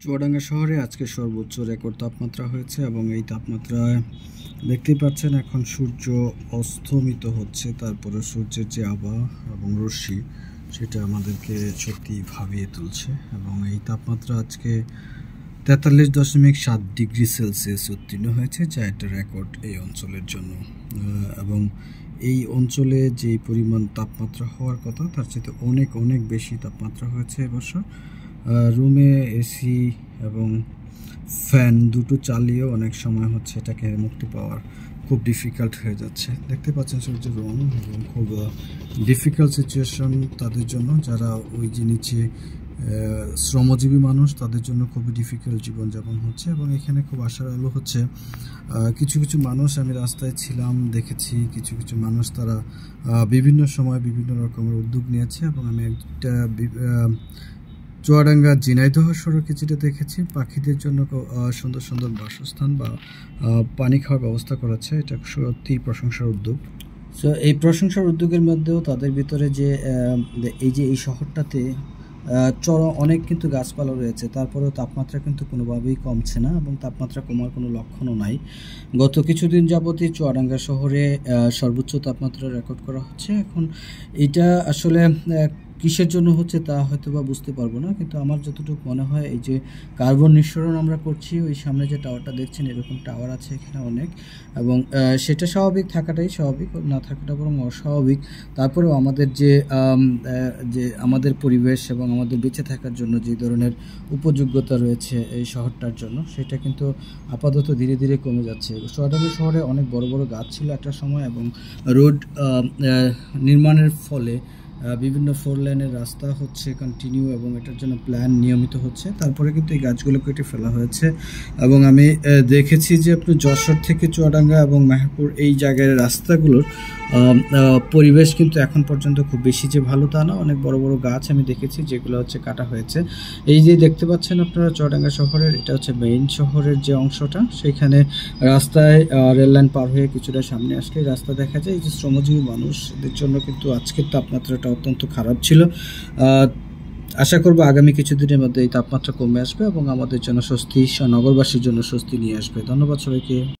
চুয়াডাঙ্গা শহরে আজকে সর্বোচ্চ রেকর্ড তাপমাত্রা হয়েছে এবং এই তাপমাত্রায় দেখতেই পাচ্ছেন এখন সূর্য অস্তমিত হচ্ছে। তারপরে সূর্যের যে আভা এবং রশ্মি সেটা আমাদেরকে সত্যি ভাবিয়ে তুলছে এবং এই তাপমাত্রা আজকে 43.7 ডিগ্রি সেলসিয়াস উত্তীর্ণ হয়েছে, যা একটা রেকর্ড এই অঞ্চলের জন্য। এবং এই অঞ্চলে যে পরিমাণ তাপমাত্রা হওয়ার কথা তার চেয়ে অনেক অনেক বেশি তাপমাত্রা হয়েছে এবছর। রুমে এসি এবং ফ্যান দুটো চালিয়েও অনেক সময় হচ্ছে এটাকে মুক্তি পাওয়ার খুব ডিফিকাল্ট হয়ে যাচ্ছে। দেখতে পাচ্ছেন সূর্যের রং এবং খুব ডিফিকাল্ট সিচুয়েশন তাদের জন্য, যারা ওই যে নিচে শ্রমজীবী মানুষ, তাদের জন্য খুবই ডিফিকাল্ট জীবনযাপন হচ্ছে। এবং এখানে খুব আশার আলো হচ্ছে, কিছু কিছু মানুষ আমি রাস্তায় ছিলাম দেখেছি, কিছু কিছু মানুষ তারা বিভিন্ন সময় বিভিন্ন রকমের উদ্যোগ নিয়েছে। এবং আমি একটা চুয়াডাঙ্গা ঝিনাইদহ সড়কে যেটা দেখেছি, পাখিদের জন্য সুন্দর সুন্দর বাসস্থান বা পানি খাওয়ার ব্যবস্থা করেছে। এটা সত্যি প্রশংসার উদ্যোগ। সো এই প্রশংসার উদ্যোগের মধ্যেও তাদের ভিতরে যে এই শহরটাতে অনেক কিন্তু গাছপালা রয়েছে, তারপরেও তাপমাত্রা কিন্তু কোনোভাবেই কমছে না এবং তাপমাত্রা কমার কোনো লক্ষণও নাই। গত কিছুদিন যাবতই চুয়াডাঙ্গা শহরে সর্বোচ্চ তাপমাত্রা রেকর্ড করা হচ্ছে। এখন এটা আসলে কিসের জন্য হচ্ছে তা হয়তো বা বুঝতে পারবো না, কিন্তু আমার যতটুকু মনে হয় এই যে কার্বন নিঃসরণ আমরা করছি, ওই সামনে যে টাওয়ারটা দেখছেন এরকম টাওয়ার আছে এখানে অনেক, এবং সেটা স্বাভাবিক থাকাটাই স্বাভাবিক, না থাকাটা বরং অস্বাভাবিক। তারপরেও আমাদের যে আমাদের পরিবেশ এবং আমাদের বেঁচে থাকার জন্য যে ধরনের উপযোগ্যতা রয়েছে এই শহরটার জন্য, সেটা কিন্তু আপাতত ধীরে ধীরে কমে যাচ্ছে। চুয়াডাঙ্গা শহরে অনেক বড় বড় গাছ ছিল একটা সময়, এবং রোড নির্মাণের ফলে বিভিন্ন 4 লেনের রাস্তা হচ্ছে কন্টিনিউ, এবং এটার জন্য প্ল্যান নিয়মিত হচ্ছে। তারপরে কিন্তু এই গাছগুলো কেটে ফেলা হয়েছে। এবং আমি দেখেছি যে আপনি যশোর থেকে চুয়াডাঙ্গা এবং মেহেরপুর এই জায়গার রাস্তাগুলোর পরিবেশ কিন্তু এখন পর্যন্ত খুব বেশি যে ভালো তা না। অনেক বড় বড় গাছ আমি দেখেছি যেগুলো হচ্ছে কাটা হয়েছে। এই যে দেখতে পাচ্ছেন আপনারা চুয়াডাঙ্গা শহরের, এটা হচ্ছে মেইন শহরের যে অংশটা, সেখানে রাস্তায় রেল লাইন পার হয়ে কিছুটা সামনে আসলে রাস্তা দেখা যায়। এই যে শ্রমজীবী মানুষদের জন্য কিন্তু আজকের তাপমাত্রাটা অত্যন্ত খারাপ ছিল। আশা করব আগামী কিছুদিনের মধ্যে এই তাপমাত্রা কমে আসবে এবং আমাদের জন্য স্বস্তি, নগরবাসীর জন্য স্বস্তি নিয়ে আসবে। ধন্যবাদ সবাইকে।